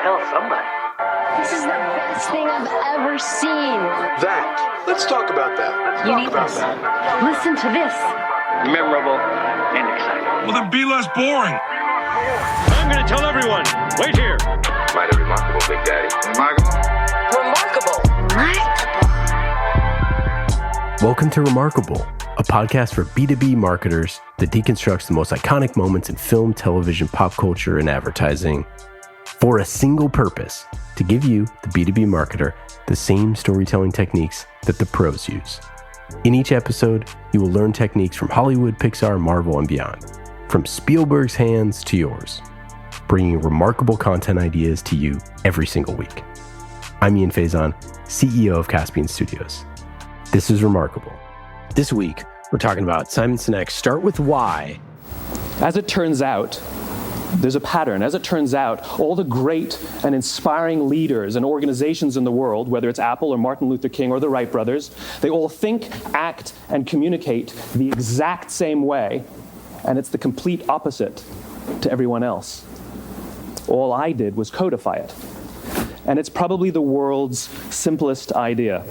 tell somebody. This is the best thing I've ever seen. That. Let's talk about that. You need this. Listen to this. Memorable and exciting. Well, then be less boring. I'm going to tell everyone. Wait here. Mighty remarkable, Big Daddy. Remarkable. Welcome to Remarkable, a podcast for B2B marketers that deconstructs the most iconic moments in film, television, pop culture, and advertising for a single purpose: to give you, the B2B marketer, the same storytelling techniques that the pros use. In each episode, you will learn techniques from Hollywood, Pixar, Marvel, and beyond, from Spielberg's hands to yours, bringing remarkable content ideas to you every single week. I'm Ian Faison, CEO of Caspian Studios. This is Remarkable. This week, we're talking about Simon Sinek's Start With Why. As it turns out, there's a pattern. As it turns out, all the great and inspiring leaders and organizations in the world, whether it's Apple or Martin Luther King or the Wright brothers, they all think, act, and communicate the exact same way, and it's the complete opposite to everyone else. All I did was codify it. And it's probably the world's simplest idea.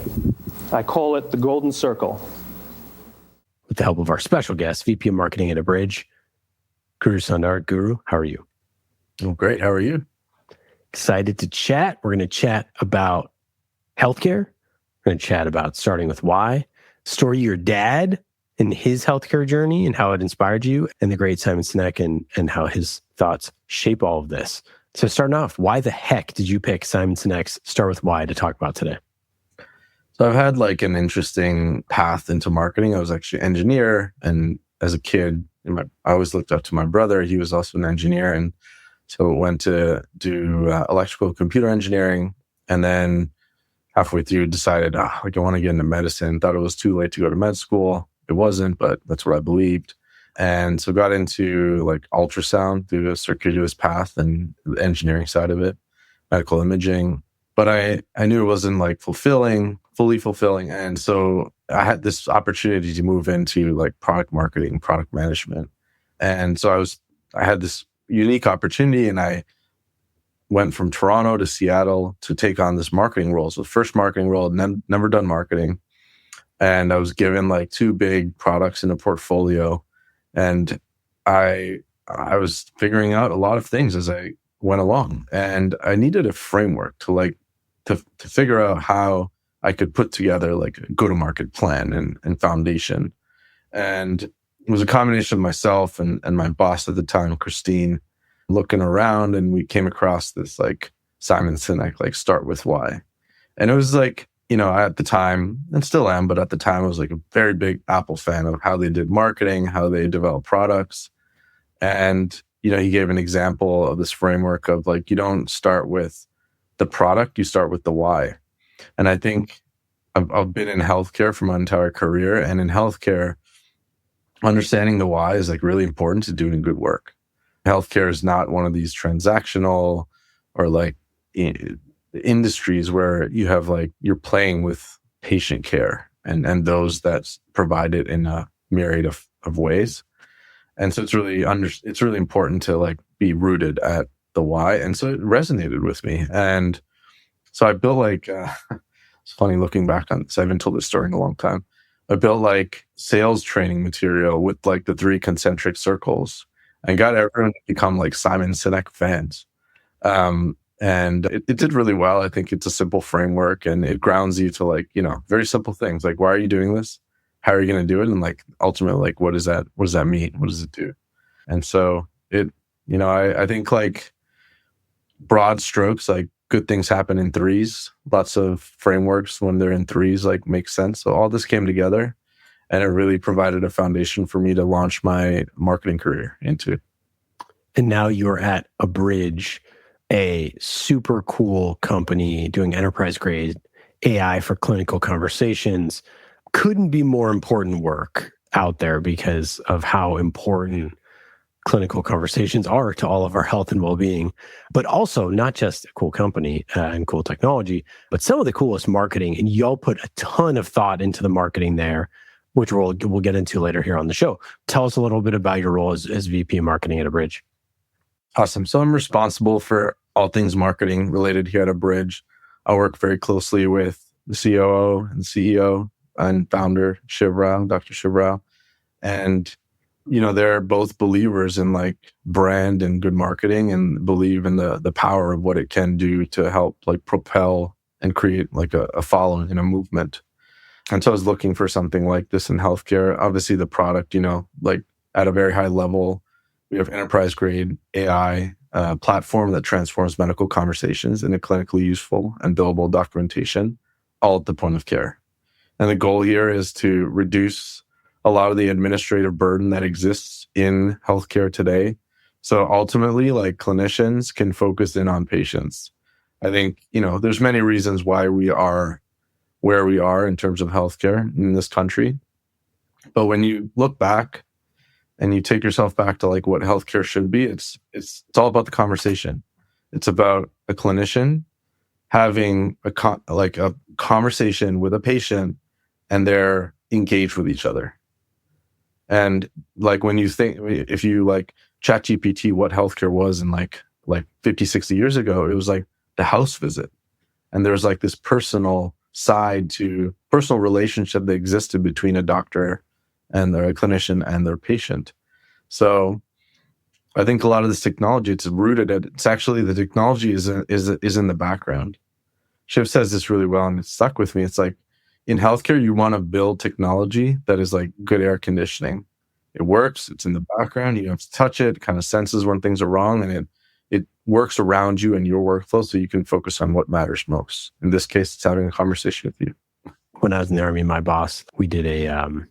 I call it the golden circle. With the help of our special guest, VP of Marketing at Abridge, Guru Sundar. Guru, how are you? Oh, great. How are you? Excited to chat. We're going to chat about healthcare. We're going to chat about starting with why, story your dad and his healthcare journey and how it inspired you, and the great Simon Sinek and how his thoughts shape all of this. So starting off, why the heck did you pick Simon Sinek's Start With Why to talk about today? So I've had like an interesting path into marketing. I was actually an engineer, and as a kid, I always looked up to my brother. He was also an engineer, and so went to do electrical computer engineering, and then halfway through decided, I want to get into medicine. Thought it was too late to go to med school. It wasn't, but that's what I believed. And so got into like ultrasound through a circuitous path and the engineering side of it, medical imaging. But I knew it wasn't like fully fulfilling. And so I had this opportunity to move into like product marketing, product management. And so I had this unique opportunity, and I went from Toronto to Seattle to take on this marketing role. So the first marketing role, never done marketing. And I was given like two big products in a portfolio. And I was figuring out a lot of things as I went along. And I needed a framework to figure out how I could put together like a go-to-market plan and foundation. And it was a combination of myself and my boss at the time, Christine, looking around, and we came across this like Simon Sinek, like Start With Why. And it was like, at the time, and still am, but at the time I was like a very big Apple fan of how they did marketing, how they developed products. And, he gave an example of this framework of like, you don't start with the product, you start with the why. And I think I've been in healthcare for my entire career. And in healthcare, understanding the why is like really important to doing good work. Healthcare is not one of these transactional or like industries where you have like, you're playing with patient care and those that provide it in a myriad of ways. And so it's really important to like be rooted at the why. And so it resonated with me. And so I built like, it's funny looking back on this, I haven't told this story in a long time. I built like sales training material with like the 3 concentric circles and got everyone to become like Simon Sinek fans. And it did really well. I think it's a simple framework, and it grounds you to like, very simple things. Like, why are you doing this? How are you going to do it? And like, ultimately, like, what does that mean? What does it do? And so it, I think like broad strokes, like good things happen in threes. Lots of frameworks when they're in threes, like make sense. So all this came together, and it really provided a foundation for me to launch my marketing career into. And now you're at Abridge, a super cool company doing enterprise grade AI for clinical conversations. Couldn't be more important work out there because of how important clinical conversations are to all of our health and well-being, but also not just a cool company and cool technology, but some of the coolest marketing. And y'all put a ton of thought into the marketing there, which we'll get into later here on the show. Tell us a little bit about your role as VP of Marketing at Abridge. Awesome. So I'm responsible for all things marketing related here at Abridge. I work very closely with the COO and CEO and founder, Dr. Shiv Rao. And, they're both believers in like brand and good marketing and believe in the power of what it can do to help like propel and create like a following and a movement. And so I was looking for something like this in healthcare. Obviously the product, like at a very high level, we have enterprise grade AI platform that transforms medical conversations into clinically useful and billable documentation, all at the point of care. And the goal here is to reduce a lot of the administrative burden that exists in healthcare today. So ultimately, like clinicians can focus in on patients. I think, there's many reasons why we are where we are in terms of healthcare in this country. But when you look back and you take yourself back to like what healthcare should be, it's all about the conversation. It's about a clinician having a conversation with a patient and they're engaged with each other. And like when you think, if you like ChatGPT, what healthcare was in like 50, 60 years ago, it was like the house visit. And there's like this personal side to personal relationship that existed between a doctor and their clinician and their patient. So I think a lot of this technology, it's rooted at, it's actually the technology is in the background. Shiv says this really well and it stuck with me. It's like in healthcare, you want to build technology that is like good air conditioning. It works, it's in the background, you don't have to touch it kind of senses when things are wrong, and it works around you and your workflow so you can focus on what matters most. In this case, it's having a conversation with you. When I was in the Army, my boss, we did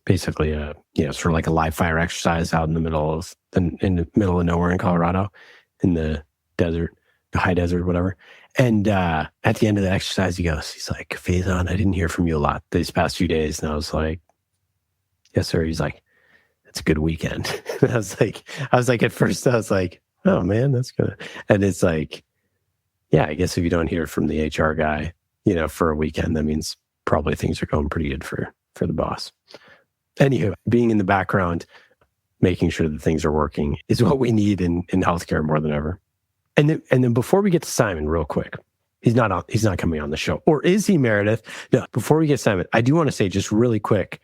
basically a sort of like a live fire exercise out in the middle of nowhere in Colorado, in the desert, the high desert, whatever. And at the end of the exercise, he's like, Faison, I didn't hear from you a lot these past few days. And I was like, yes, sir. He's like, it's a good weekend. I was like, at first I was like, oh man, that's good. And it's like, yeah, I guess if you don't hear from the HR guy, for a weekend, that means probably things are going pretty good for the boss. Anywho, being in the background, making sure that things are working is what we need in healthcare more than ever. And then before we get to Simon, real quick, he's not coming on the show, or is he, Meredith? No. Before we get to Simon, I do want to say just really quick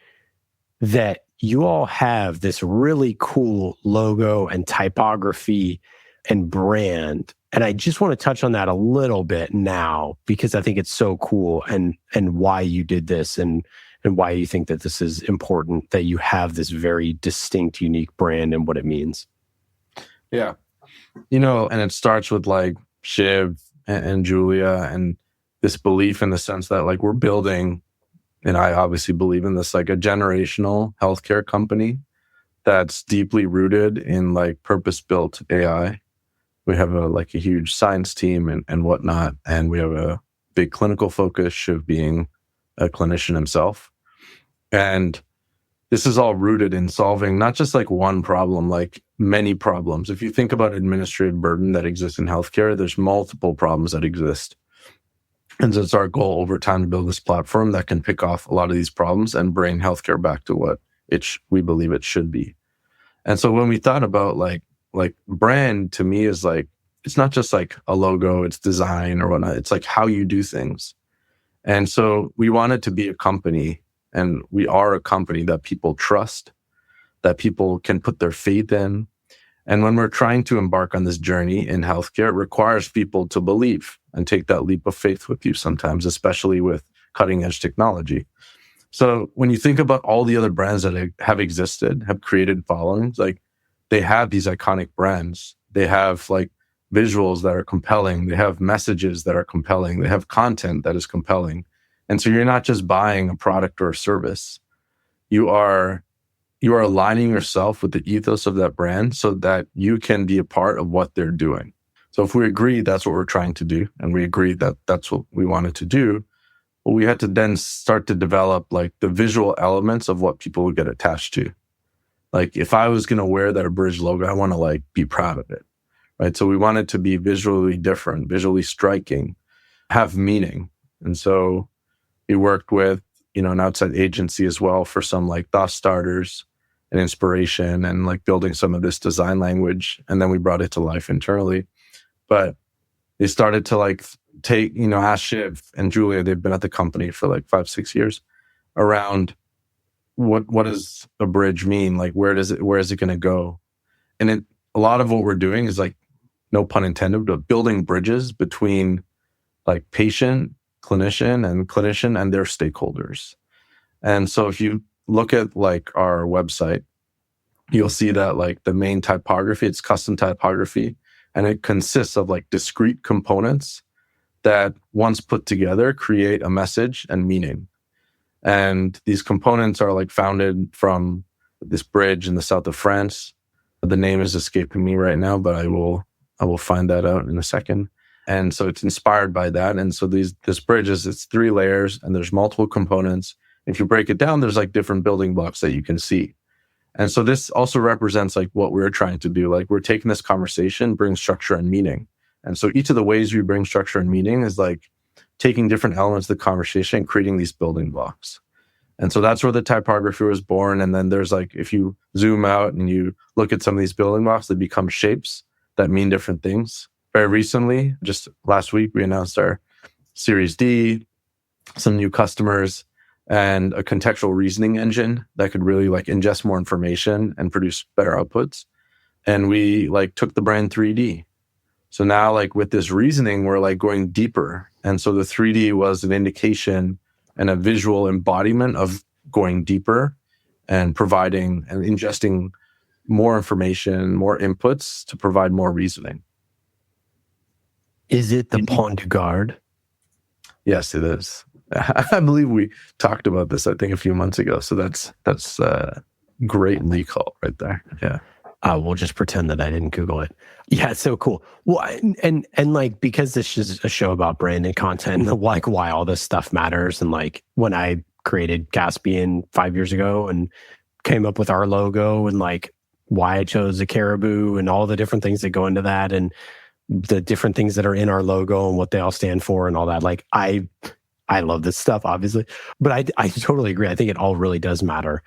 that you all have this really cool logo and typography and brand, and I just want to touch on that a little bit now because I think it's so cool and why you did this and why you think that this is important that you have this very distinct, unique brand and what it means. Yeah. And it starts with like Shiv and Julia and this belief in the sense that like we're building, and I obviously believe in this, like a generational healthcare company that's deeply rooted in like purpose-built AI. We have a huge science team and whatnot, and we have a big clinical focus, Shiv being a clinician himself. And this is all rooted in solving not just like one problem, like many problems. If you think about administrative burden that exists in healthcare, there's multiple problems that exist. And so it's our goal over time to build this platform that can pick off a lot of these problems and bring healthcare back to what we believe it should be. And so when we thought about like brand, to me is like, it's not just like a logo, it's design or whatnot. It's like how you do things. And so we wanted to be a company, and we are a company that people trust, that people can put their faith in. And when we're trying to embark on this journey in healthcare, it requires people to believe and take that leap of faith with you sometimes, especially with cutting edge technology. So when you think about all the other brands that have existed, have created followings, like they have these iconic brands. They have like visuals that are compelling. They have messages that are compelling. They have content that is compelling. And so you're not just buying a product or a service. You are aligning yourself with the ethos of that brand so that you can be a part of what they're doing. So if we agree that's what we're trying to do, and we agreed that that's what we wanted to do, well, we had to then start to develop like the visual elements of what people would get attached to. Like if I was going to wear that Abridge logo, I want to like be proud of it, right? So we wanted to be visually different, visually striking, have meaning. And so we worked with, an outside agency as well for some like thought starters and inspiration and like building some of this design language. And then we brought it to life internally. But they started to like ask Shiv and Julia, they've been at the company for like 5-6 years, around what does a bridge mean? Like, where is it going to go? And a lot of what we're doing is like, no pun intended, but building bridges between like patient, clinician and their stakeholders. And so if you look at like our website, you'll see that like the main typography, it's custom typography, and it consists of like discrete components that once put together create a message and meaning. And these components are like founded from this bridge in the south of France. The name is escaping me right now, but I will find that out in a second. And so it's inspired by that. And so this bridge it's 3 layers and there's multiple components. If you break it down, there's like different building blocks that you can see. And so this also represents like what we're trying to do. Like we're taking this conversation, bring structure and meaning. And so each of the ways we bring structure and meaning is like taking different elements of the conversation and creating these building blocks. And so that's where the typography was born. And then there's like, if you zoom out and you look at some of these building blocks, they become shapes that mean different things. Very recently, just last week, we announced our Series D, some new customers, and a contextual reasoning engine that could really like ingest more information and produce better outputs. And we like took the brand 3D. So now like with this reasoning, we're like going deeper. And so the 3D was an indication and a visual embodiment of going deeper and providing and ingesting more information, more inputs to provide more reasoning. Is it the Pont du Gard? Yes, it is. I believe we talked about this, I think, a few months ago. So that's great recall right there. Yeah. We'll just pretend that I didn't Google it. Yeah, it's so cool. Well, and like, because this is a show about brand and content, and like why all this stuff matters. And like when I created Caspian 5 years ago and came up with our logo and like why I chose a caribou and all the different things that go into that and the different things that are in our logo and what they all stand for and all that. Like I love this stuff, obviously, but I totally agree. I think it all really does matter.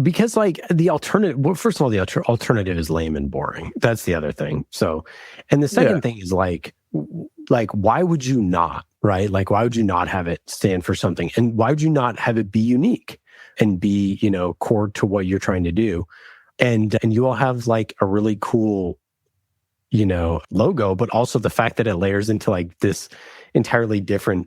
Because like the alternative, well, first of all, the alternative is lame and boring. That's the other thing. So, and the second thing is like, why would you not, right? Like, why would you not have it stand for something? And why would you not have it be unique and be, core to what you're trying to do? And you all have like a really cool, logo, but also the fact that it layers into like this entirely different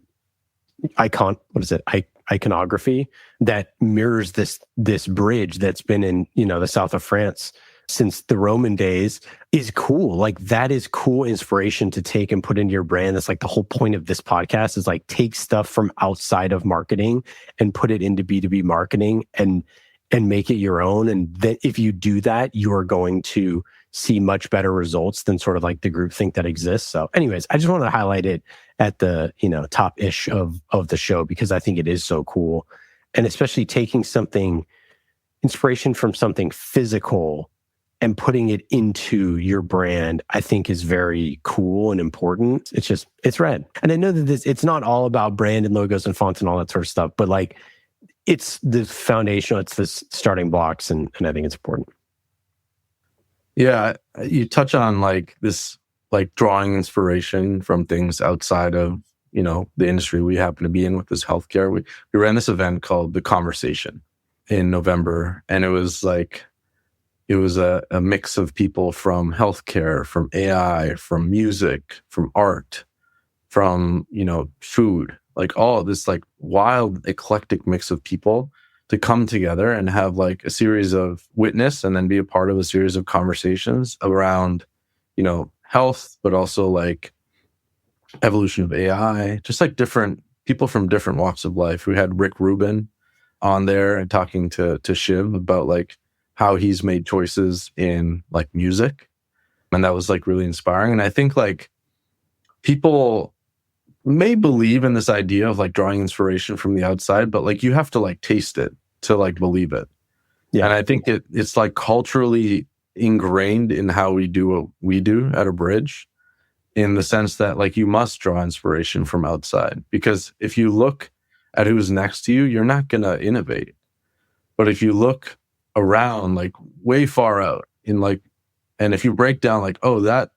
iconography that mirrors this bridge that's been in the south of France since the Roman days is cool. Like that is cool inspiration to take and put into your brand. That's like the whole point of this podcast is like take stuff from outside of marketing and put it into B2B marketing and make it your own. And then if you do that, you are going to see much better results than sort of like the groupthink that exists. So anyways, I just want to highlight it at the, top-ish of the show because I think it is so cool. And especially taking inspiration from something physical and putting it into your brand, I think is very cool and important. It's rad. And I know that it's not all about brand and logos and fonts and all that sort of stuff, but like it's the foundation, it's the starting blocks, and I think it's important. Yeah, you touch on like this, like drawing inspiration from things outside of, the industry we happen to be in with this healthcare. We ran this event called The Conversation in November, and it was a mix of people from healthcare, from AI, from music, from art, from, food, like all this like wild, eclectic mix of people to come together and have like a series of witness and then be a part of a series of conversations around, health, but also like evolution of AI, just like different people from different walks of life. We had Rick Rubin on there and talking to Shiv about like how he's made choices in like music. And that was like really inspiring. And I think like people may believe in this idea of like drawing inspiration from the outside, but like you have to like taste it to like believe it. Yeah. And I think it's like culturally ingrained in how we do what we do at Abridge, in the sense that like you must draw inspiration from outside, because if you look at who's next to you, you're not going to innovate. But if you look around like way far out in like, and if you break down like, oh, that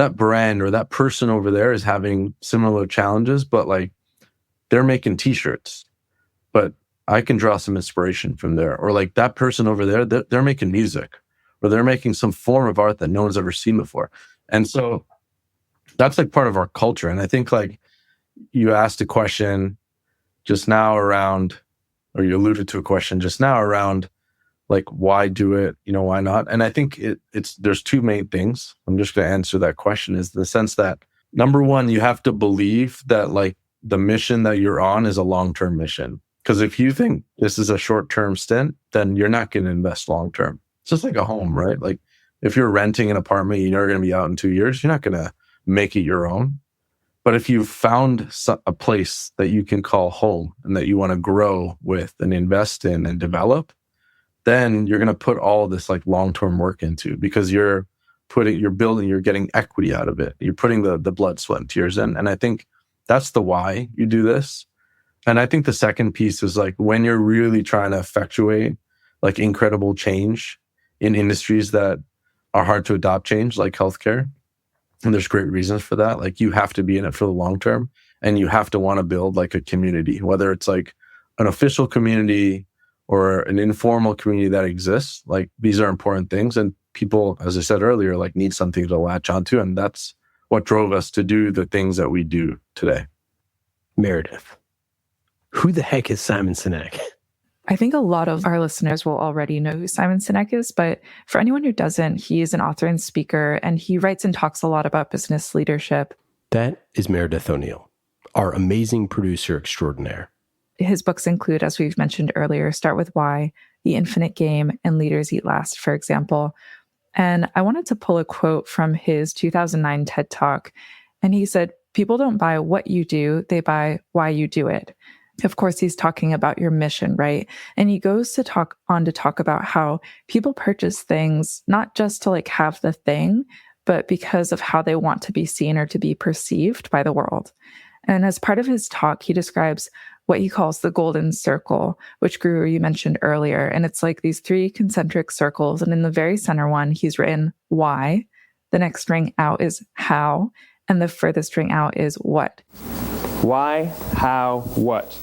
that brand or that person over there is having similar challenges, but like they're making t-shirts, but I can draw some inspiration from there. Or like that person over there, they're making music, or they're making some form of art that no one's ever seen before. And so that's like part of our culture. And I think like you asked a question just now around, or you alluded to a question just now around like, why do it? Why not? And I think there's two main things. I'm just going to answer that question, is the sense that number one, you have to believe that like the mission that you're on is a long-term mission. Because if you think this is a short-term stint, then you're not going to invest long-term. It's just like a home, right? Like if you're renting an apartment, you're going to be out in 2 years, you're not going to make it your own. But if you've found a place that you can call home and that you want to grow with and invest in and develop, then you're going to put all this like long-term work into, because you're getting equity out of it. You're putting the blood, sweat, and tears in. And I think that's the why you do this. And I think the second piece is like when you're really trying to effectuate like incredible change in industries that are hard to adopt change, like healthcare. And there's great reasons for that. Like you have to be in it for the long term, and you have to want to build like a community, whether it's like an official community or an informal community that exists. Like these are important things, and people, as I said earlier, like need something to latch onto. And that's what drove us to do the things that we do today. Meredith, who the heck is Simon Sinek? I think a lot of our listeners will already know who Simon Sinek is, but for anyone who doesn't, he is an author and speaker, and he writes and talks a lot about business leadership. That is Meredith O'Neill, our amazing producer extraordinaire. His books include, as we've mentioned earlier, Start With Why, The Infinite Game, and Leaders Eat Last, for example. And I wanted to pull a quote from his 2009 TED Talk. And he said, "People don't buy what you do, they buy why you do it." Of course, he's talking about your mission, right? And he goes to talk about how people purchase things not just to like have the thing, but because of how they want to be seen or to be perceived by the world. And as part of his talk, he describes what he calls the golden circle, which Guru, you mentioned earlier. And it's like these 3 concentric circles. And in the very center one, he's written why. The next string out is how. And the furthest string out is what. Why, how, what?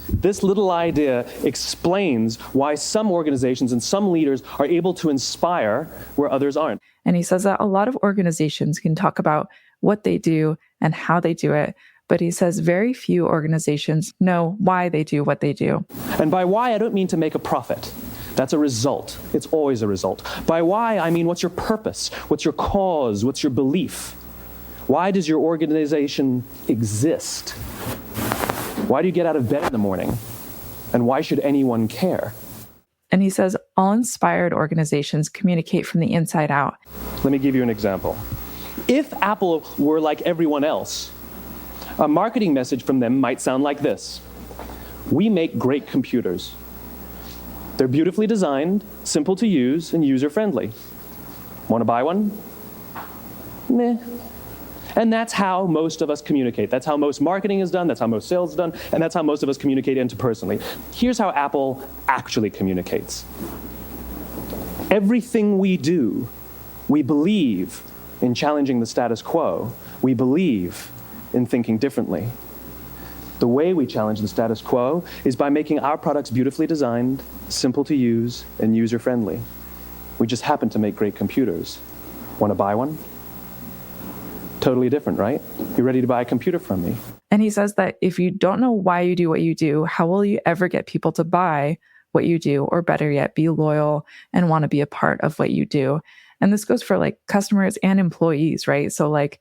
This little idea explains why some organizations and some leaders are able to inspire where others aren't. And he says that a lot of organizations can talk about what they do and how they do it, but he says very few organizations know why they do what they do. And by why, I don't mean to make a profit. That's a result. It's always a result. By why, I mean what's your purpose? What's your cause? What's your belief? Why does your organization exist? Why do you get out of bed in the morning? And why should anyone care? And he says all inspired organizations communicate from the inside out. Let me give you an example. If Apple were like everyone else, a marketing message from them might sound like this: "We make great computers. They're beautifully designed, simple to use, and user-friendly. Want to buy one? Meh." And that's how most of us communicate. That's how most marketing is done. That's how most sales is done. And that's how most of us communicate interpersonally. Here's how Apple actually communicates. Everything we do, we believe in challenging the status quo. We believe in thinking differently. The way we challenge the status quo is by making our products beautifully designed, simple to use, and user-friendly. We just happen to make great computers. Want to buy one? Totally different, right? You're ready to buy a computer from me. And he says that if you don't know why you do what you do, how will you ever get people to buy what you do, or better yet, be loyal and want to be a part of what you do? And this goes for like customers and employees, right? So like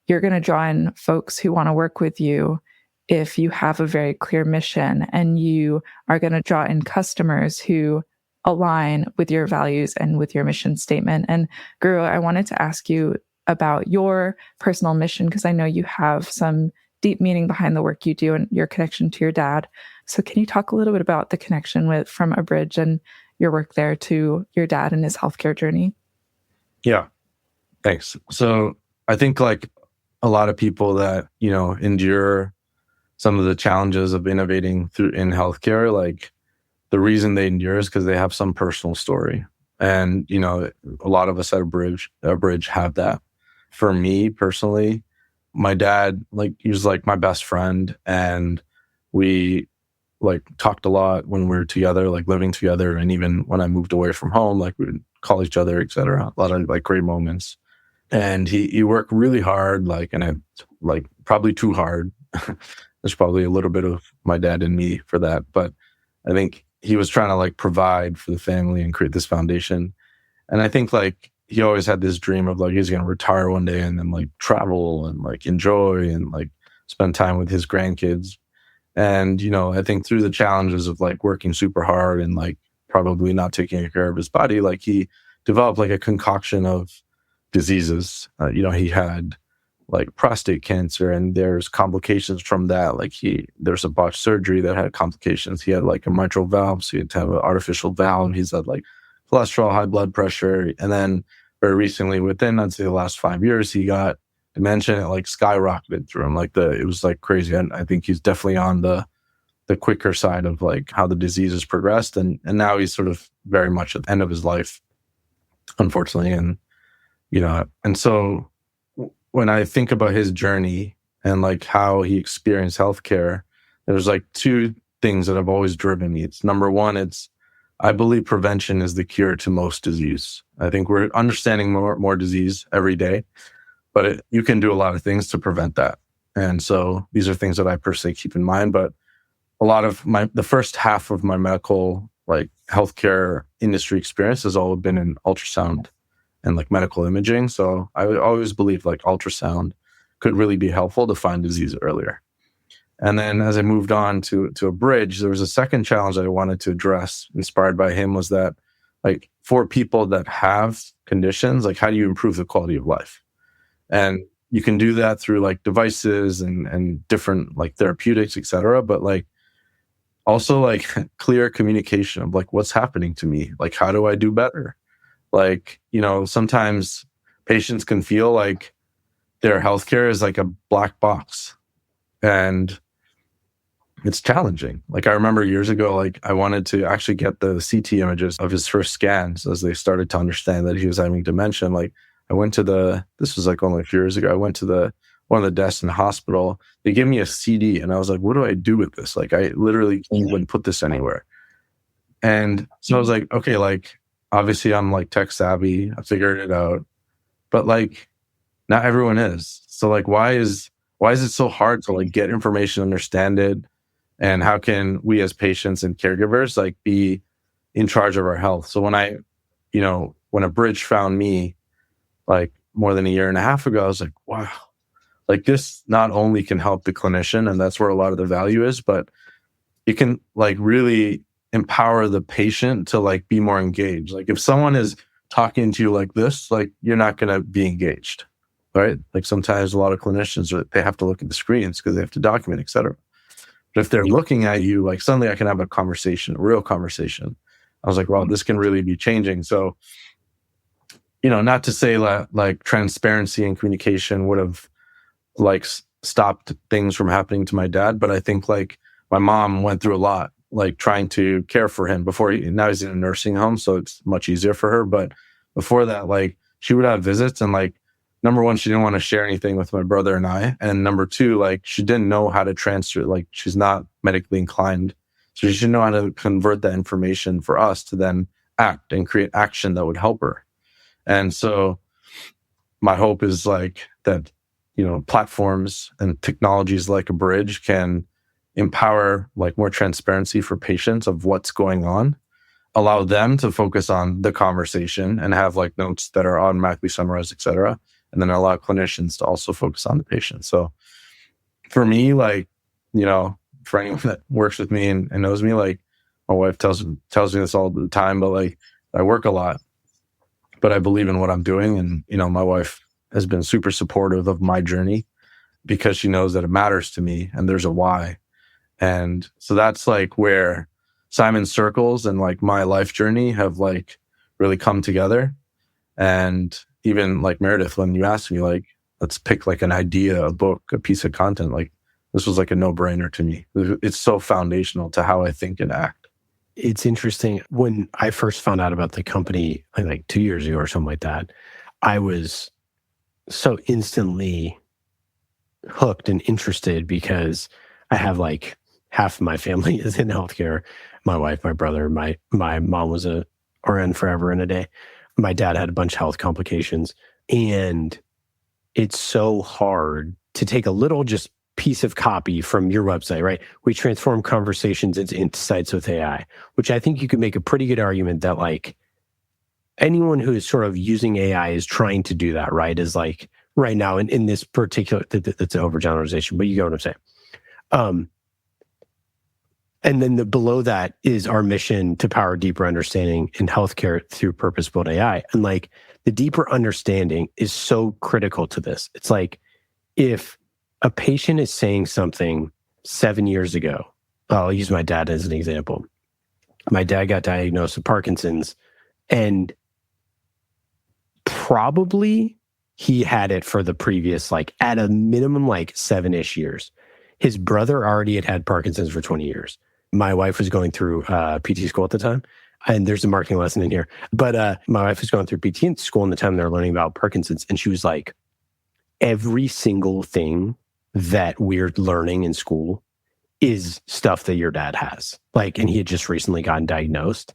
you're going to draw in folks who want to work with you if you have a very clear mission, and you are going to draw in customers who align with your values and with your mission statement. And Guru, I wanted to ask you about your personal mission, because I know you have some deep meaning behind the work you do and your connection to your dad. So can you talk a little bit about the connection from Abridge and your work there to your dad and his healthcare journey? Yeah, thanks. So I think like a lot of people that, endure some of the challenges of innovating in healthcare, like the reason they endure is because they have some personal story. And, a lot of us at Abridge have that. for me personally, my dad, like, he was like my best friend, and we like talked a lot when we were together, like living together. And even when I moved away from home, like we would call each other, etc. A lot of like great moments. And he worked really hard, like, and I like probably too hard. There's probably a little bit of my dad in me for that. But I think he was trying to like provide for the family and create this foundation. And I think like he always had this dream of like he's going to retire one day and then like travel and like enjoy and like spend time with his grandkids. And, you know, I think through the challenges of like working super hard and like probably not taking care of his body, like he developed like a concoction of diseases. You know, he had like prostate cancer, and there's complications from that. Like there's a botched surgery that had complications. He had like a mitral valve, so he had to have an artificial valve. He's had like cholesterol, high blood pressure. And then very recently, within, I'd say the last 5 years, he got dementia. It like skyrocketed through him. Like it was like crazy. And I think he's definitely on the quicker side of like how the disease has progressed. And now he's sort of very much at the end of his life, unfortunately. And, you know, and so when I think about his journey and like how he experienced healthcare, there's like two things that have always driven me. It's number one, I believe prevention is the cure to most disease. I think we're understanding more disease every day, but you can do a lot of things to prevent that. And so these are things that I personally keep in mind. But a lot of the first half of my medical, like healthcare industry experience has all been in ultrasound and like medical imaging. So I always believed like ultrasound could really be helpful to find disease earlier. And then as I moved on to Abridge, there was a second challenge that I wanted to address, inspired by him, was that like for people that have conditions, like how do you improve the quality of life? And you can do that through like devices and different like therapeutics, et cetera. But like also like clear communication of like what's happening to me, like how do I do better? Like, you know, sometimes patients can feel like their healthcare is like a black box, and it's challenging. Like I remember years ago, like I wanted to actually get the CT images of his first scans as they started to understand that he was having dementia. Like I went to this was like only a few years ago, I went to one of the desks in the hospital. They gave me a CD and I was like, what do I do with this? Like I literally wouldn't put this anywhere. And so I was like, okay, like obviously I'm like tech savvy. I figured it out, but like not everyone is. So like, why is it so hard to like get information, understand it? And how can we as patients and caregivers like be in charge of our health? So when when Abridge found me like more than a year and a half ago, I was like, wow, like this not only can help the clinician, and that's where a lot of the value is, but it can like really empower the patient to like be more engaged. Like if someone is talking to you like this, like you're not going to be engaged, right? Like sometimes a lot of clinicians, they have to look at the screens because they have to document, et cetera. But if they're looking at you, like suddenly I can have a conversation, a real conversation. I was like, wow, this can really be changing. So, you know, not to say that like transparency and communication would have like stopped things from happening to my dad, but I think like my mom went through a lot, like trying to care for him now he's in a nursing home, so it's much easier for her. But before that, like she would have visits, and like number one, she didn't want to share anything with my brother and I. And number two, like she didn't know how to transfer, like she's not medically inclined. So she didn't know how to convert that information for us to then act and create action that would help her. And so my hope is like that, you know, platforms and technologies like Abridge can empower like more transparency for patients of what's going on, allow them to focus on the conversation and have like notes that are automatically summarized, et cetera. And then allow clinicians to also focus on the patient. So for me, like, you know, for anyone that works with me and knows me, like my wife tells me this all the time, but like I work a lot, but I believe in what I'm doing. And, you know, my wife has been super supportive of my journey because she knows that it matters to me and there's a why. And so that's like where Simon's circles and like my life journey have like really come together. And even like Meredith, when you asked me, like, let's pick like an idea, a book, a piece of content, like this was like a no-brainer to me. It's so foundational to how I think and act. It's interesting. When I first found out about the company, like 2 years ago or something like that, I was so instantly hooked and interested because I have like half of my family is in healthcare. My wife, my brother, my mom was a RN forever and a day. My dad had a bunch of health complications. And it's so hard to take a little just piece of copy from your website, right? We transform conversations into insights with AI, which I think you could make a pretty good argument that like anyone who is sort of using AI is trying to do that, right? Is like right now in this particular, that's an overgeneralization, but you get what I'm saying. And then below that is our mission to power deeper understanding in healthcare through purpose-built AI. And like the deeper understanding is so critical to this. It's like if a patient is saying something 7 years ago, I'll use my dad as an example. My dad got diagnosed with Parkinson's, and probably he had it for the previous, like at a minimum, like 7-ish years. His brother already had Parkinson's for 20 years. My wife was going through PT school at the time, and there's a marketing lesson in here. But my wife was going through PT school in the time they were learning about Parkinson's, and she was like, every single thing that we're learning in school is stuff that your dad has. Like, and he had just recently gotten diagnosed.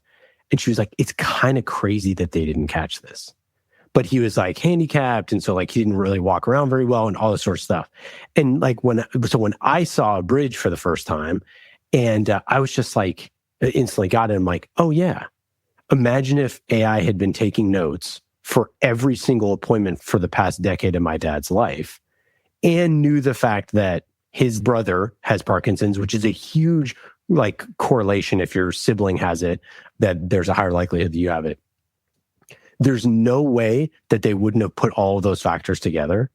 And she was like, it's kind of crazy that they didn't catch this. But he was like handicapped. And so like he didn't really walk around very well and all this sort of stuff. And like when I saw Abridge for the first time, and I was just like, instantly got it. I'm like, oh yeah. Imagine if AI had been taking notes for every single appointment for the past decade of my dad's life and knew the fact that his brother has Parkinson's, which is a huge like correlation. If your sibling has it, that there's a higher likelihood that you have it. There's no way that they wouldn't have put all of those factors together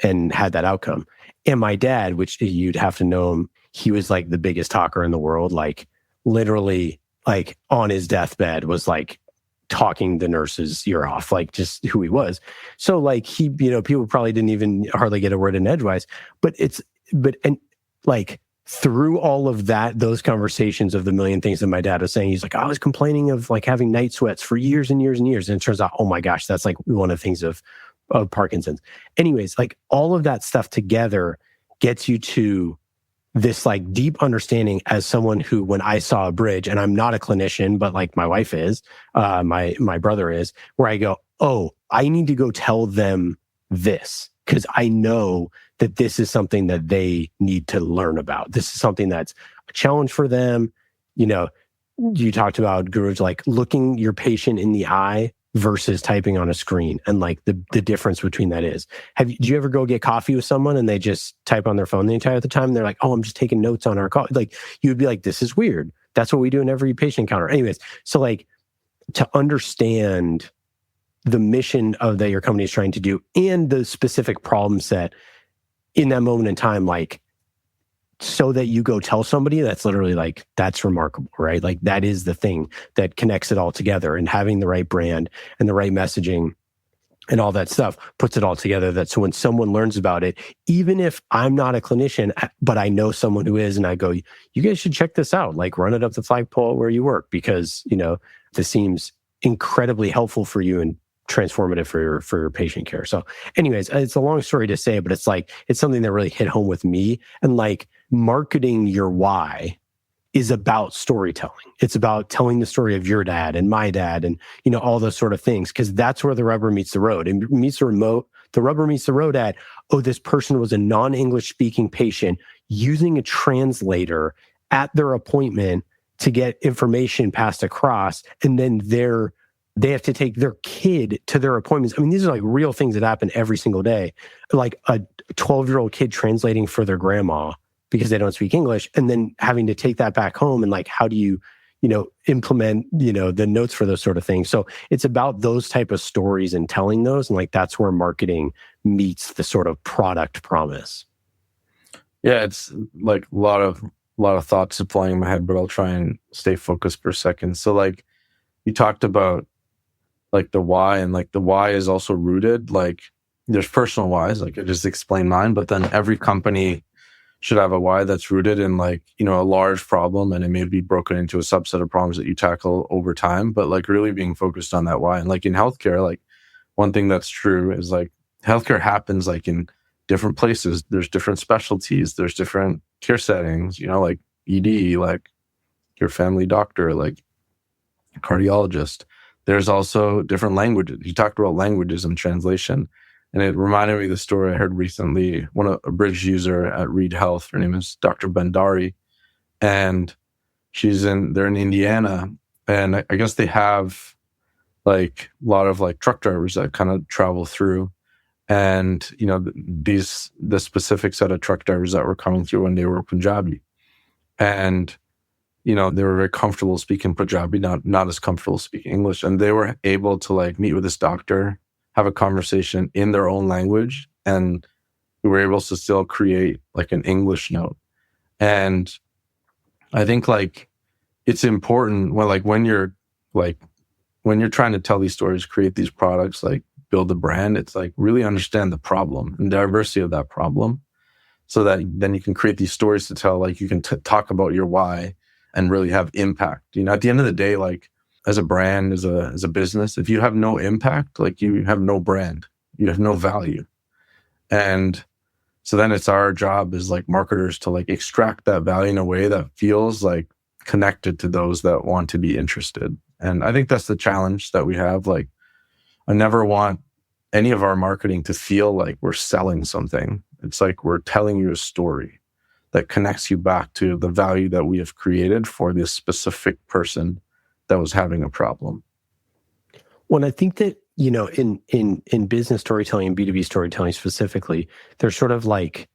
and had that outcome. And my dad, which you'd have to know him, he was like the biggest talker in the world, like literally like on his deathbed was like talking the nurse's ear off, like just who he was. So like he, people probably didn't even hardly get a word in edgewise, and like through all of that, those conversations of the million things that my dad was saying, he's like, I was complaining of like having night sweats for years and years and years. And it turns out, oh my gosh, that's like one of the things of Parkinson's. Anyways, like all of that stuff together gets you to this like deep understanding as someone who, when I saw Abridge, and I'm not a clinician, but like my wife is, my brother is, where I go, oh, I need to go tell them this because I know that this is something that they need to learn about. This is something that's a challenge for them. You talked about, Guruj, like looking your patient in the eye versus typing on a screen, and like the difference between that is. Do you ever go get coffee with someone and they just type on their phone the entire time? And they're like, oh, I'm just taking notes on our call. Like you would be like, this is weird. That's what we do in every patient encounter. Anyways, so like to understand the mission of that your company is trying to do and the specific problem set in that moment in time, like so that you go tell somebody, that's literally like, that's remarkable, right? Like that is the thing that connects it all together, and having the right brand and the right messaging and all that stuff puts it all together. That so when someone learns about it, even if I'm not a clinician, but I know someone who is, and I go, you guys should check this out, like run it up the flagpole where you work, because, this seems incredibly helpful for you and transformative for your patient care. So anyways, it's a long story to say, but it's like, it's something that really hit home with me. And like marketing your why is about storytelling. It's about telling the story of your dad and my dad and, all those sort of things, because that's where the rubber meets the road. And the rubber meets the road at, oh, this person was a non-English speaking patient using a translator at their appointment to get information passed across. And then they have to take their kid to their appointments. I mean, these are like real things that happen every single day. Like a 12-year-old kid translating for their grandma because they don't speak English, and then having to take that back home. And like, how do you, implement, the notes for those sort of things? So it's about those type of stories and telling those. And like, that's where marketing meets the sort of product promise. Yeah, it's like a lot of thoughts applying in my head, but I'll try and stay focused for a second. So like you talked about like the why, and like the why is also rooted, like there's personal whys, like I just explained mine, but then every company should have a why that's rooted in like, a large problem, and it may be broken into a subset of problems that you tackle over time, but like really being focused on that why. And like in healthcare, like one thing that's true is like healthcare happens like in different places. There's different specialties. There's different care settings, like ED, like your family doctor, like cardiologist. There's also different languages. You talked about languages and translation. And it reminded me of the story I heard recently. A Abridge user at Reed Health, her name is Dr. Bandari. And they're in Indiana. And I guess they have like a lot of like truck drivers that kind of travel through. And, the specific set of truck drivers that were coming through when they were Punjabi. And, they were very comfortable speaking Punjabi, not as comfortable speaking English. And they were able to like meet with this doctor, have a conversation in their own language. And we were able to still create like an English note. And I think like it's important when you're trying to tell these stories, create these products, like build a brand, it's like really understand the problem and diversity of that problem so that then you can create these stories to tell, like you can talk about your why and really have impact. At the end of the day, like as a brand, as a business, if you have no impact, like you have no brand, you have no value. And so then it's our job as like marketers to like extract that value in a way that feels like connected to those that want to be interested. And I think that's the challenge that we have. Like, I never want any of our marketing to feel like we're selling something. It's like we're telling you a story that connects you back to the value that we have created for this specific person that was having a problem. Well, I think that, in business storytelling and B2B storytelling specifically, there's sort of like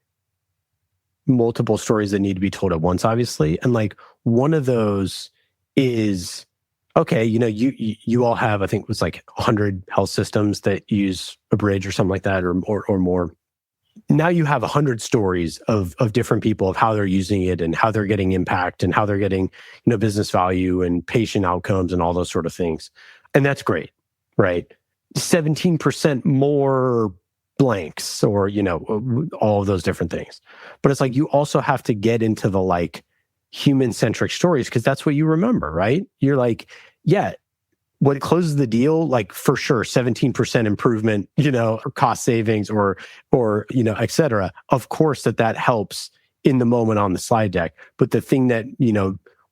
multiple stories that need to be told at once, obviously. And like one of those is, okay, you all have, I think it was like 100 health systems that use Abridge or something like that, or more. Now you have 100 stories of different people of how they're using it and how they're getting impact and how they're getting, business value and patient outcomes and all those sort of things. And that's great, right? 17% more blanks or, all of those different things. But it's like you also have to get into the like human-centric stories because that's what you remember, right? You're like, yeah, what closes the deal, like for sure, 17% improvement, or cost savings or et cetera. Of course that helps in the moment on the slide deck. But the thing that,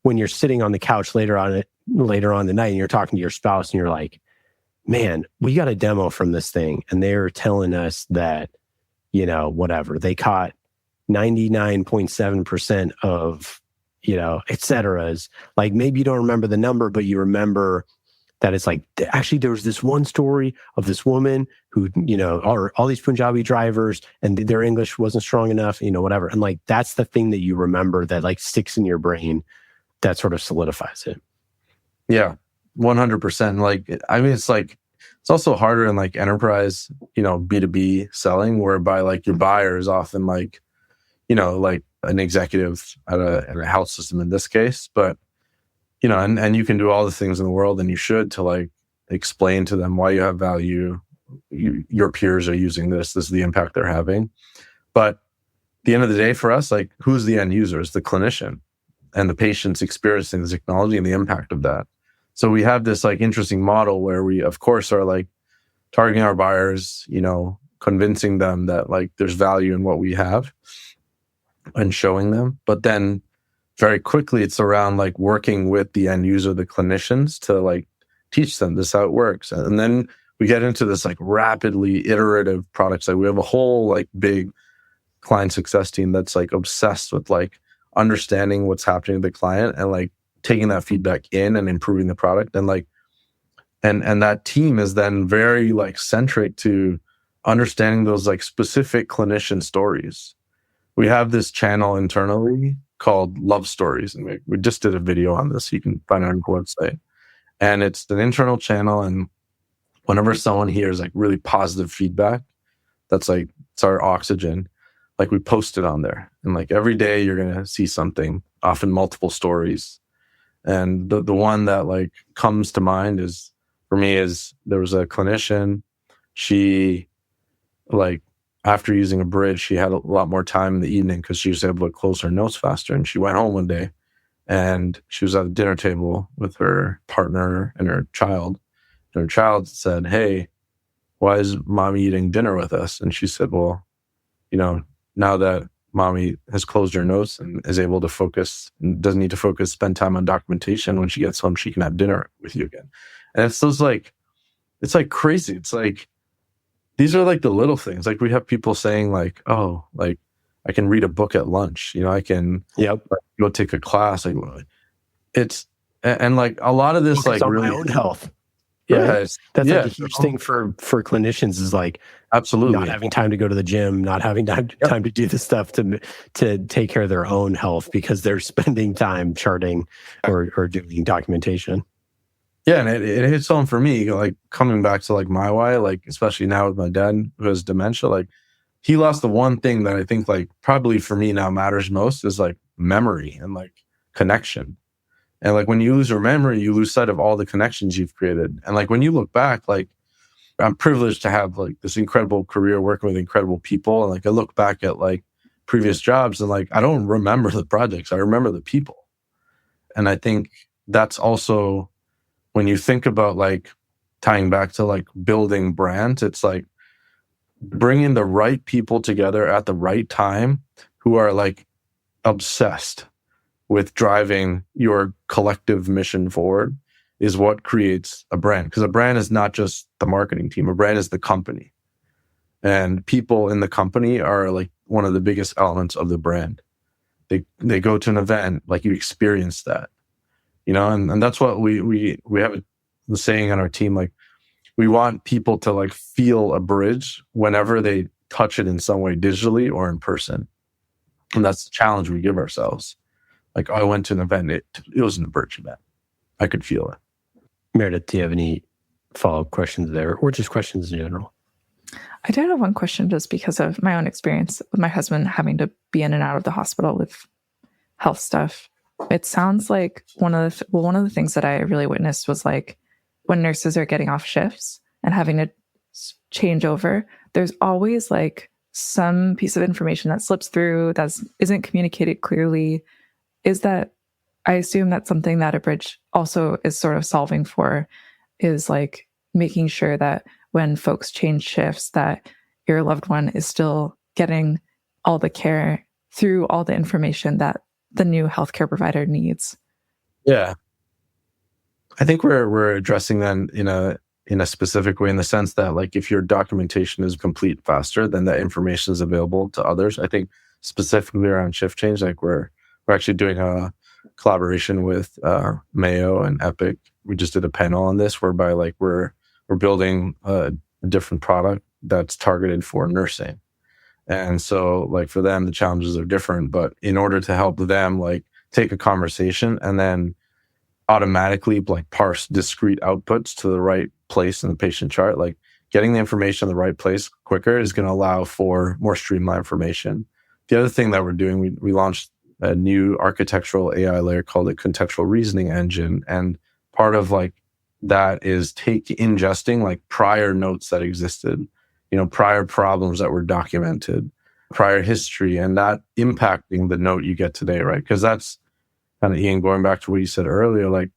when you're sitting on the couch later on the night and you're talking to your spouse and you're like, man, we got a demo from this thing. And they're telling us that, whatever, they caught 99.7% of, et cetera's. Like maybe you don't remember the number, but you remember that it's like, actually, there was this one story of this woman who, all these Punjabi drivers and their English wasn't strong enough, whatever. And like, that's the thing that you remember that like sticks in your brain that sort of solidifies it. Yeah, 100%. Like, I mean, it's like, it's also harder in like enterprise, B2B selling, whereby like your buyer is often like, like an executive at a health system in this case, but and you can do all the things in the world, and you should, to like explain to them why you have value. Your peers are using this is the impact they're having. But at the end of the day, for us, like who's the end user? It's the clinician and the patient's experiencing the technology and the impact of that. So we have this like interesting model where we, of course, are like targeting our buyers, convincing them that like there's value in what we have and showing them. But then very quickly, it's around like working with the end user, the clinicians, to like teach them this how it works. And then we get into this like rapidly iterative products. Like we have a whole like big client success team that's like obsessed with like understanding what's happening to the client and like taking that feedback in and improving the product. And like, and that team is then very like centric to understanding those like specific clinician stories. We have this channel internally called Love Stories. And we just did a video on this. You can find it on our website. And it's an internal channel. And whenever someone hears like really positive feedback, that's like, it's our oxygen. Like we post it on there. And like every day you're going to see something, often multiple stories. And the one that like comes to mind is, for me, is there was a clinician. She like, after using Abridge, she had a lot more time in the evening because she was able to close her notes faster. And she went home one day and she was at a dinner table with her partner and her child. And her child said, "Hey, why is mommy eating dinner with us? And she said, well, now that mommy has closed her notes and is able to focus and doesn't need to focus, spend time on documentation, when she gets home, she can have dinner with you again. And it's those it's like crazy. It's like, these are like the little things. Like we have people saying like, oh, like I can read a book at lunch, I can go take a class. Like and like a lot of this, focus like on really my own health. Yeah, That's like a huge thing for clinicians is like absolutely not having time to go to the gym, not having time to do the stuff to take care of their own health because they're spending time charting or doing documentation. Yeah, and it hits home for me, like coming back to like my why, like especially now with my dad who has dementia, like he lost the one thing that I think like probably for me now matters most is like memory and like connection. And like when you lose your memory, you lose sight of all the connections you've created. And like when you look back, like I'm privileged to have like this incredible career working with incredible people. And like I look back at like previous jobs and like I don't remember the projects, I remember the people. And I think that's also when you think about like tying back to like building brands, it's like bringing the right people together at the right time who are like obsessed with driving your collective mission forward is what creates a brand. Because a brand is not just the marketing team, a brand is the company. And people in the company are like one of the biggest elements of the brand. They go to an event, like you experience that. And that's what we have the saying on our team, like we want people to like feel Abridge whenever they touch it in some way, digitally or in person. And that's the challenge we give ourselves. Like, I went to an event, it was an Abridge event. I could feel it. Meredith, do you have any follow-up questions there or just questions in general? I did have one question just because of my own experience with my husband having to be in and out of the hospital with health stuff. It sounds like one of the things that I really witnessed was like when nurses are getting off shifts and having to change over, there's always like some piece of information that slips through that isn't communicated clearly. Is that, I assume that's something that Abridge also is sort of solving for, is like making sure that when folks change shifts that your loved one is still getting all the care through all the information that the new healthcare provider needs. Yeah. I think we're addressing that in a specific way, in the sense that like if your documentation is complete faster, then that information is available to others. I think specifically around shift change, like we're actually doing a collaboration with Mayo and Epic. We just did a panel on this whereby like we're building a different product that's targeted for nursing. And so like for them, the challenges are different, but in order to help them like take a conversation and then automatically like parse discrete outputs to the right place in the patient chart, like getting the information in the right place quicker is going to allow for more streamlined information. The other thing that we're doing, we launched a new architectural AI layer called the contextual reasoning engine. And part of like that is ingesting like prior notes that existed, prior problems that were documented, prior history, and that impacting the note you get today, right? Because that's kind of, Ian, going back to what you said earlier, like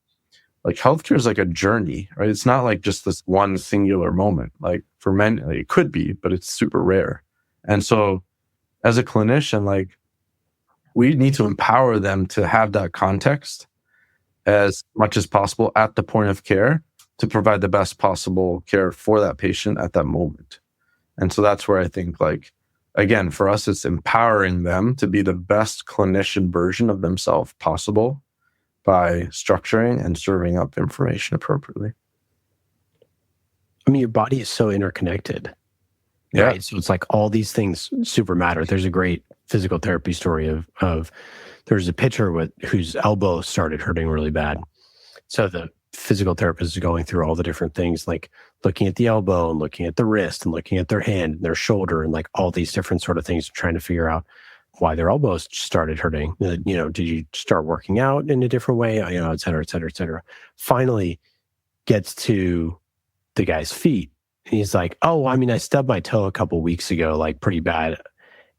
healthcare is like a journey, right? It's not like just this one singular moment. Like for many, like it could be, but it's super rare. And so as a clinician, like we need to empower them to have that context as much as possible at the point of care to provide the best possible care for that patient at that moment. And so that's where I think, like, again, for us, it's empowering them to be the best clinician version of themselves possible by structuring and serving up information appropriately. I mean, your body is so interconnected. Yeah. Right? So it's like all these things super matter. There's a great physical therapy story of there's a pitcher whose elbow started hurting really bad. So the physical therapist is going through all the different things, like looking at the elbow and looking at the wrist and looking at their hand and their shoulder and like all these different sort of things, trying to figure out why their elbows started hurting. Did you start working out in a different way? Et cetera, et cetera, et cetera. Finally gets to the guy's feet. And he's like, oh, I mean, I stubbed my toe a couple weeks ago, like pretty bad.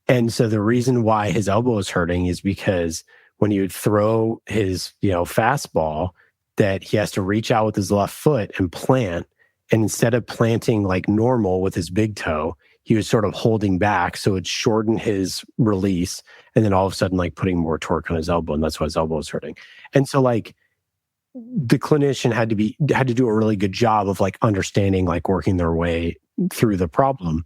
And so the reason why his elbow is hurting is because when he would throw his, fastball, that he has to reach out with his left foot and plant. And instead of planting like normal with his big toe, he was sort of holding back. So it shortened his release. And then all of a sudden, like putting more torque on his elbow. And that's why his elbow was hurting. And so like the clinician had to do a really good job of like understanding, like working their way through the problem.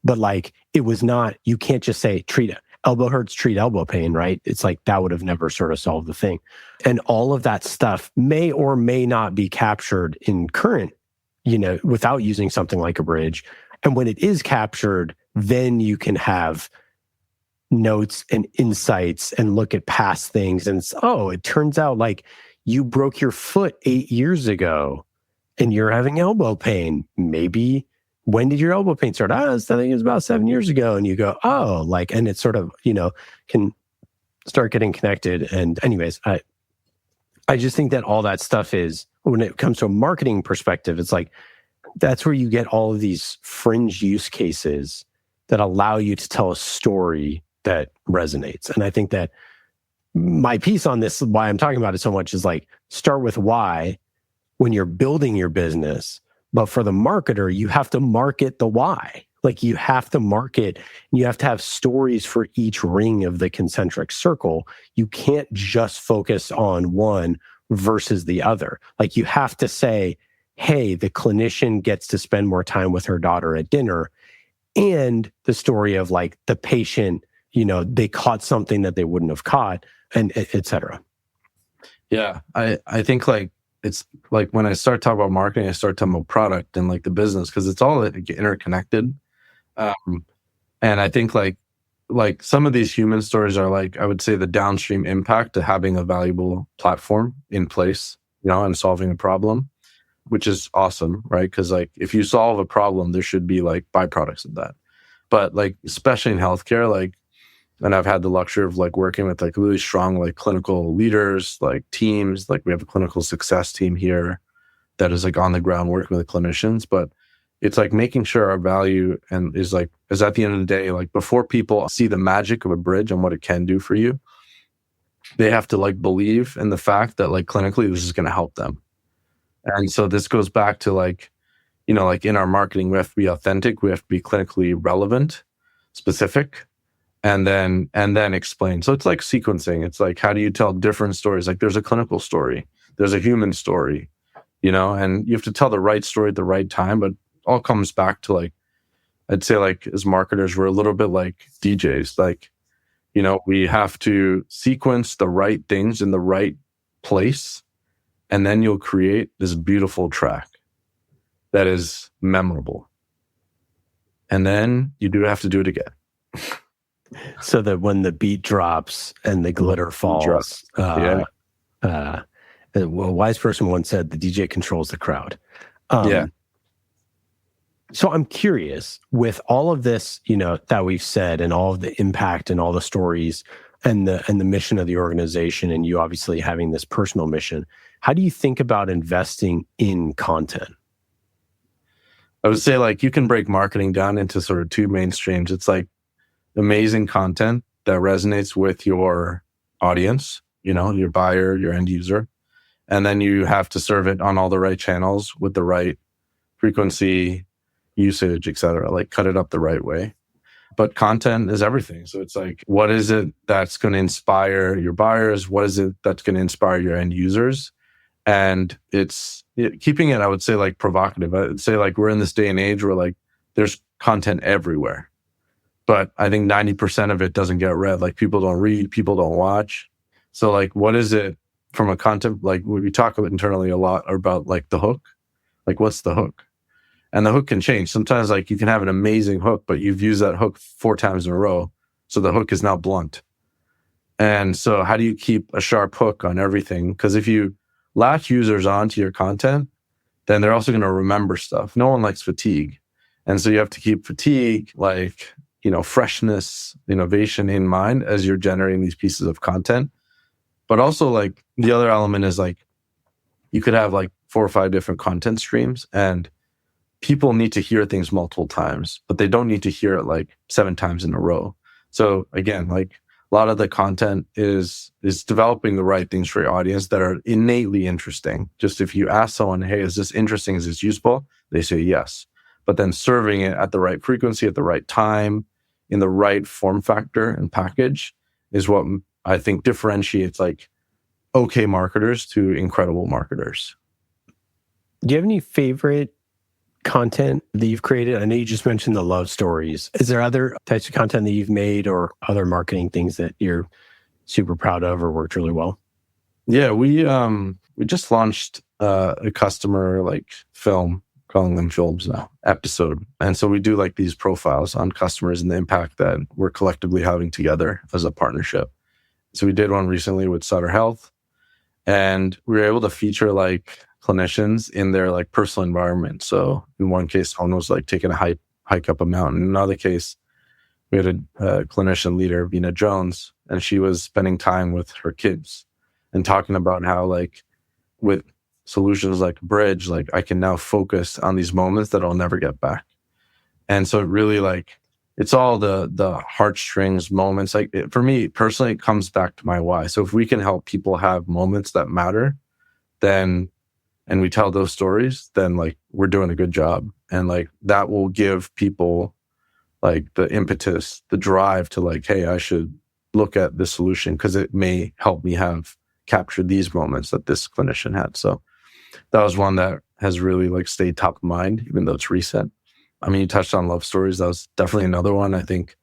But like, it was not, you can't just say, treat it. Elbow hurts, treat elbow pain, right? It's like that would have never sort of solved the thing. And all of that stuff may or may not be captured in current, without using something like Abridge. And when it is captured, then you can have notes and insights and look at past things. And it turns out like you broke your foot 8 years ago and you're having elbow pain. Maybe when did your elbow pain start? I think it was about 7 years ago. And you go, and it sort of, can start getting connected. And anyways, I just think that all that stuff is, when it comes to a marketing perspective, it's like, that's where you get all of these fringe use cases that allow you to tell a story that resonates. And I think that my piece on this, why I'm talking about it so much, is like, start with why when you're building your business. But for the marketer, you have to market the why. Like you have to market, and you have to have stories for each ring of the concentric circle. You can't just focus on one versus the other. Like you have to say, hey, the clinician gets to spend more time with her daughter at dinner, and the story of like the patient, they caught something that they wouldn't have caught, and et cetera. Yeah, I think like it's like when I start talking about marketing, I start talking about product and like the business, because it's all interconnected. And I think like some of these human stories are like, I would say, the downstream impact to having a valuable platform in place, and solving a problem, which is awesome, right? Because like if you solve a problem, there should be like byproducts of that. But like especially in healthcare, like, and I've had the luxury of like working with like really strong like clinical leaders, like teams. Like we have a clinical success team here that is like on the ground working with the clinicians. But it's like making sure our value is at the end of the day, like before people see the magic of Abridge and what it can do for you, they have to like believe in the fact that like clinically this is going to help them. And so this goes back to like, like in our marketing, we have to be authentic, we have to be clinically relevant, specific, and then explain. So it's like sequencing. It's like, how do you tell different stories? Like there's a clinical story, there's a human story, and you have to tell the right story at the right time. But all comes back to like, I'd say like as marketers, we're a little bit like DJs. Like, we have to sequence the right things in the right place, and then you'll create this beautiful track that is memorable. And then you do have to do it again. So that when the beat drops and the glitter falls, a wise person once said, the DJ controls the crowd. So I'm curious, with all of this, that we've said, and all of the impact and all the stories and the mission of the organization, and you obviously having this personal mission, how do you think about investing in content? I would say like you can break marketing down into sort of two main streams. It's like amazing content that resonates with your audience, your buyer, your end user. And then you have to serve it on all the right channels with the right frequency, usage, et cetera, like cut it up the right way. But content is everything. So it's like, what is it that's going to inspire your buyers? What is it that's going to inspire your end users? And it's keeping it, I would say, like provocative. I would say like we're in this day and age where like there's content everywhere. But I think 90% of it doesn't get read. Like people don't read, people don't watch. So like, what is it from a content, like we talk about internally a lot about like the hook, like what's the hook? And the hook can change. Sometimes like you can have an amazing hook, but you've used that hook 4 times in a row. So the hook is now blunt. And so how do you keep a sharp hook on everything? Because if you latch users onto your content, then they're also going to remember stuff. No one likes fatigue. And so you have to keep fatigue, like, freshness, innovation in mind as you're generating these pieces of content. But also like the other element is like, you could have like 4 or 5 different content streams, and people need to hear things multiple times, but they don't need to hear it like 7 times in a row. So again, like a lot of the content is developing the right things for your audience that are innately interesting. Just if you ask someone, hey, is this interesting? Is this useful? they say yes. But then serving it at the right frequency, at the right time, in the right form factor and package is what I think differentiates like okay marketers to incredible marketers. Do you have any favorite content that you've created? I know you just mentioned the love stories. Is there other types of content that you've made or other marketing things that you're super proud of or worked really well? Yeah, we just launched a customer like film, calling them films now, episode. And so we do like these profiles on customers and the impact that we're collectively having together as a partnership. So we did one recently with Sutter Health, and we were able to feature like clinicians in their like personal environment. So in one case, someone was like taking a hike up a mountain. In another case, we had a clinician leader, Vina Jones, and she was spending time with her kids and talking about how like with solutions like Abridge, like I can now focus on these moments that I'll never get back. And so it really like, it's all the heartstrings moments. Like for me personally, it comes back to my why. So if we can help people have moments that matter, then, and we tell those stories, then like we're doing a good job. And like that will give people like the impetus, the drive to like, hey, I should look at this solution because it may help me have captured these moments that this clinician had. So that was one that has really like stayed top of mind, even though it's recent. I mean, you touched on love stories. That was definitely another one. I think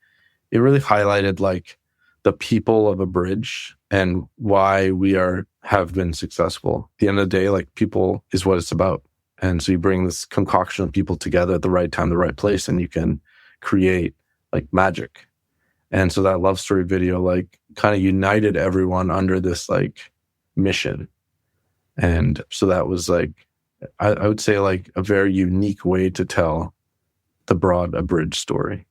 it really highlighted like the people of Abridge and why we have been successful. At the end of the day, like people is what it's about. And so you bring this concoction of people together at the right time, the right place, and you can create like magic. And so that love story video like kind of united everyone under this like mission. And so that was like, I would say like a very unique way to tell the broad Abridge story.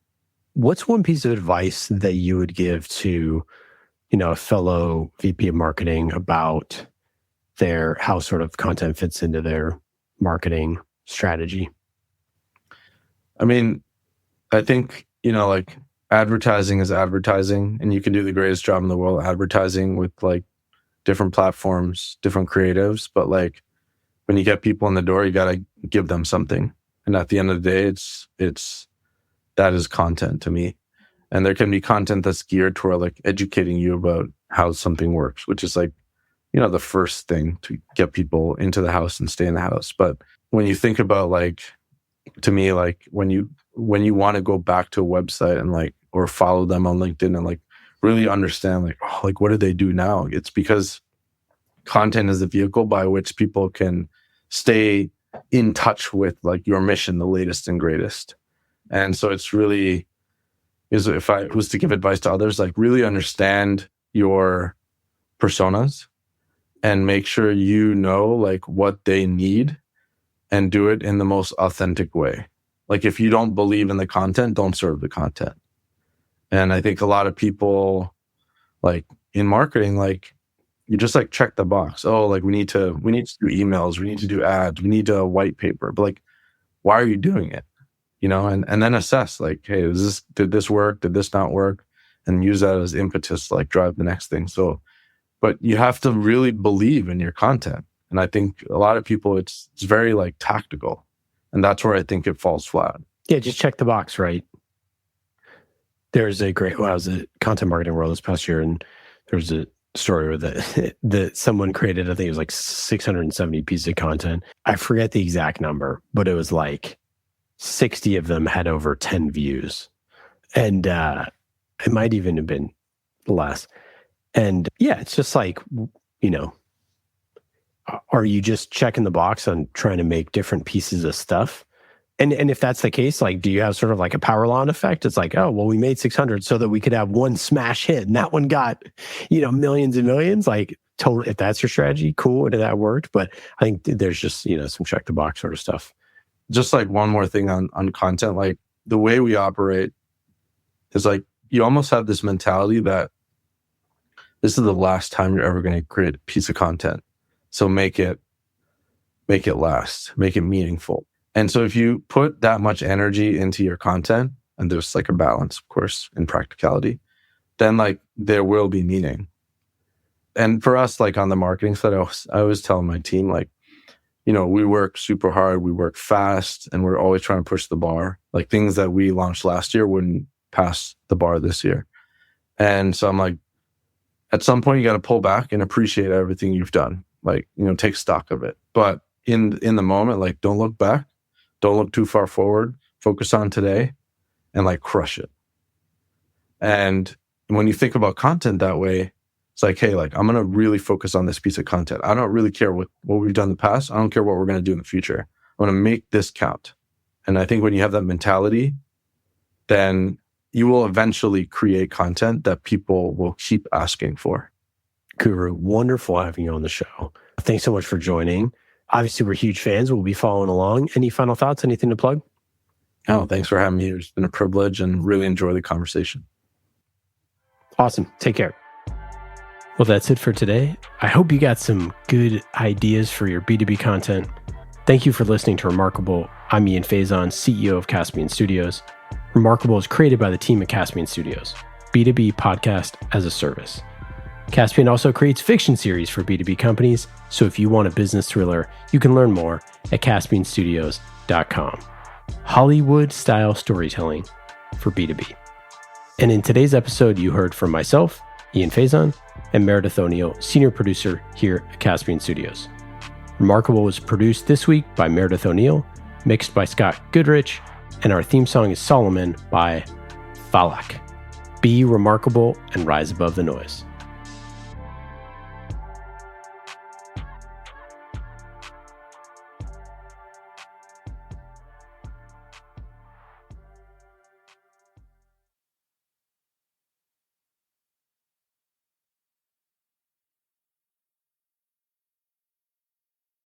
What's one piece of advice that you would give to, a fellow VP of marketing about how sort of content fits into their marketing strategy? I mean, I think, like advertising is advertising, and you can do the greatest job in the world advertising with like different platforms, different creatives. But like when you get people in the door, you got to give them something. And at the end of the day, that is content to me. And there can be content that's geared toward like educating you about how something works, which is like, the first thing to get people into the house and stay in the house. But when you think about like, to me, like when you want to go back to a website and like, or follow them on LinkedIn and like really understand like, oh, like what do they do now? It's because content is the vehicle by which people can stay in touch with like your mission, the latest and greatest. And so it's really, if I was to give advice to others, like really understand your personas and make sure like what they need and do it in the most authentic way. Like if you don't believe in the content, don't serve the content. And I think a lot of people like in marketing, like you just like check the box. Oh, like we need to do emails, we need to do ads, we need a white paper. But like, why are you doing it? And then assess like, hey, did this work? Did this not work? And use that as impetus to like drive the next thing. So, but you have to really believe in your content. And I think a lot of people, it's very like tactical. And that's where I think it falls flat. Yeah, just check the box, right? There's I was at Content Marketing World this past year, and there's a story where that someone created, I think it was like 670 pieces of content. I forget the exact number, but it was like 60 of them had over 10 views. And it might even have been less. And yeah, it's just like, are you just checking the box on trying to make different pieces of stuff? And if that's the case, like, do you have sort of like a power law effect? It's like, oh, well, we made 600 so that we could have one smash hit, and that one got, millions and millions. Like, totally, if that's your strategy, cool, and that worked. But I think there's just, some check the box sort of stuff. Just like one more thing on content, like the way we operate is like, you almost have this mentality that this is the last time you're ever going to create a piece of content. So make it last, make it meaningful. And so if you put that much energy into your content, and there's like a balance, of course, in practicality, then like there will be meaning. And for us, like on the marketing side, I always tell my team, like, we work super hard, we work fast, and we're always trying to push the bar. Like things that we launched last year wouldn't pass the bar this year. And so I'm like, at some point you got to pull back and appreciate everything you've done. Like, take stock of it. But in the moment, like, don't look back, don't look too far forward, focus on today and like crush it. And when you think about content that way, it's like, hey, like I'm going to really focus on this piece of content. I don't really care what we've done in the past. I don't care what we're going to do in the future. I want to make this count. And I think when you have that mentality, then you will eventually create content that people will keep asking for. Guru, wonderful having you on the show. Thanks so much for joining. Obviously, we're huge fans. We'll be following along. Any final thoughts? Anything to plug? Oh, thanks for having me. It's been a privilege and really enjoy the conversation. Awesome. Take care. Well, that's it for today. I hope you got some good ideas for your B2B content. Thank you for listening to Remarkable. I'm Ian Faison, CEO of Caspian Studios. Remarkable is created by the team at Caspian Studios, B2B podcast as a service. Caspian also creates fiction series for B2B companies, so if you want a business thriller, you can learn more at caspianstudios.com. Hollywood-style storytelling for B2B. And in today's episode, you heard from myself, Ian Faison, and Meredith O'Neill, senior producer here at Caspian Studios. Remarkable was produced this week by Meredith O'Neill, mixed by Scott Goodrich, and our theme song is Solomon by Falak. Be remarkable and rise above the noise.